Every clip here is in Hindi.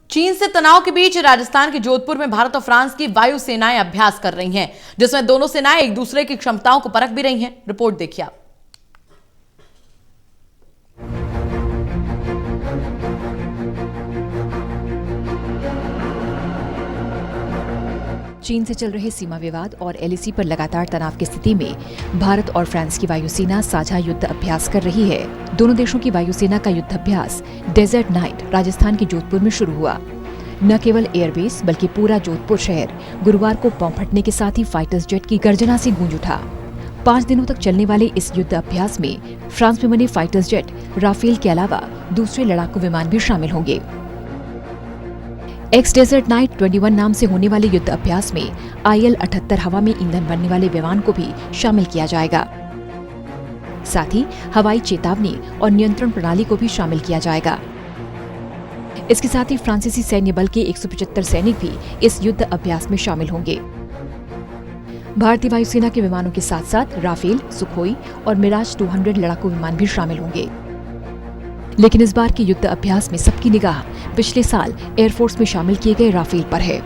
चीन से तनाव के बीच राजस्थान के जोधपुर में भारत और फ्रांस की वायु सेनाएं अभ्यास कर रही हैं, जिसमें दोनों सेनाएं एक दूसरे की क्षमताओं को परख भी रही हैं। रिपोर्ट देखिए आप। चीन से चल रहे सीमा विवाद और एलएसी पर लगातार तनाव की स्थिति में भारत और फ्रांस की वायुसेना साझा युद्ध अभ्यास कर रही है। दोनों देशों की वायुसेना का युद्ध अभ्यास डेजर्ट नाइट राजस्थान के जोधपुर में शुरू हुआ। न केवल एयरबेस बल्कि पूरा जोधपुर शहर गुरुवार को बम फटने के साथ ही फाइटर्स जेट की गर्जना से गूंज उठा। 5 दिनों तक चलने वाले इस युद्ध अभ्यास में फ्रांस में बने फाइटर्स जेट राफेल के अलावा दूसरे लड़ाकू विमान भी शामिल होंगे। एक्स डेजर्ट नाइट 21 नाम से होने वाले युद्ध अभ्यास में IL-78 हवा में ईंधन बनने वाले विमान को भी शामिल किया जाएगा। साथ ही हवाई चेतावनी और नियंत्रण प्रणाली को भी शामिल किया जाएगा। इसके साथ ही फ्रांसीसी सैन्य बल के 175 सैनिक भी इस युद्ध अभ्यास में शामिल होंगे। भारतीय वायुसेना के विमानों के साथ साथ राफेल, सुखोई और मिराज 200 लड़ाकू विमान भी शामिल होंगे। लेकिन इस बार के युद्ध अभ्यास में सबकी निगाह पिछले साल एयरफोर्स में शामिल किए गए राफेल पर है।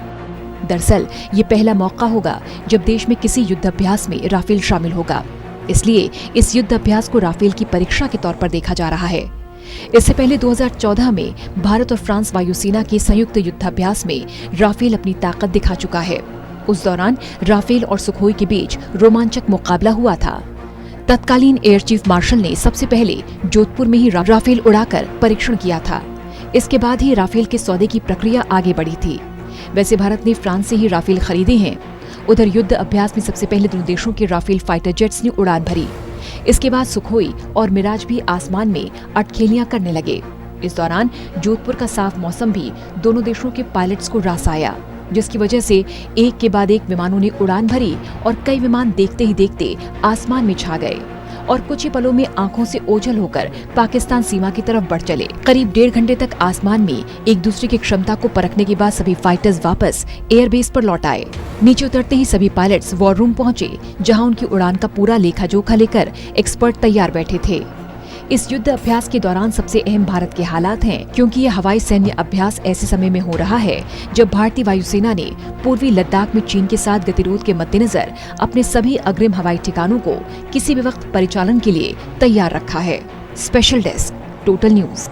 दरअसल ये पहला मौका होगा जब देश में किसी युद्ध अभ्यास में राफेल शामिल होगा, इसलिए इस युद्ध अभ्यास को राफेल की परीक्षा के तौर पर देखा जा रहा है। इससे पहले 2014 में भारत और फ्रांस वायुसेना के संयुक्त युद्धाभ्यास में राफेल अपनी ताकत दिखा चुका है। उस दौरान राफेल और सुखोई के बीच रोमांचक मुकाबला हुआ था। तत्कालीन एयर चीफ मार्शल ने सबसे पहले जोधपुर में ही राफेल उड़ाकर परीक्षण किया था। इसके बाद ही राफेल के सौदे की प्रक्रिया आगे बढ़ी थी। वैसे भारत ने फ्रांस से ही राफेल खरीदे हैं। उधर युद्ध अभ्यास में सबसे पहले दोनों देशों के राफेल फाइटर जेट्स ने उड़ान भरी। इसके बाद सुखोई और मिराज भी आसमान में अटखेलियां करने लगे। इस दौरान जोधपुर का साफ मौसम भी दोनों देशों के पायलट्स को रास आया, जिसकी वजह से एक के बाद एक विमानों ने उड़ान भरी और कई विमान देखते ही देखते आसमान में छा गए और कुछ ही पलों में आंखों से ओझल होकर पाकिस्तान सीमा की तरफ बढ़ चले। करीब 1.5 घंटे तक आसमान में एक दूसरे की क्षमता को परखने के बाद सभी फाइटर्स वापस एयरबेस पर लौट आए। नीचे उतरते ही सभी पायलट्स वॉर रूम पहुंचे, जहां उनकी उड़ान का पूरा लेखा जोखा लेकर एक्सपर्ट तैयार बैठे थे। इस युद्ध अभ्यास के दौरान सबसे अहम भारत के हालात हैं, क्योंकि यह हवाई सैन्य अभ्यास ऐसे समय में हो रहा है जब भारतीय वायुसेना ने पूर्वी लद्दाख में चीन के साथ गतिरोध के मद्देनजर अपने सभी अग्रिम हवाई ठिकानों को किसी भी वक्त परिचालन के लिए तैयार रखा है। Special desk, total news.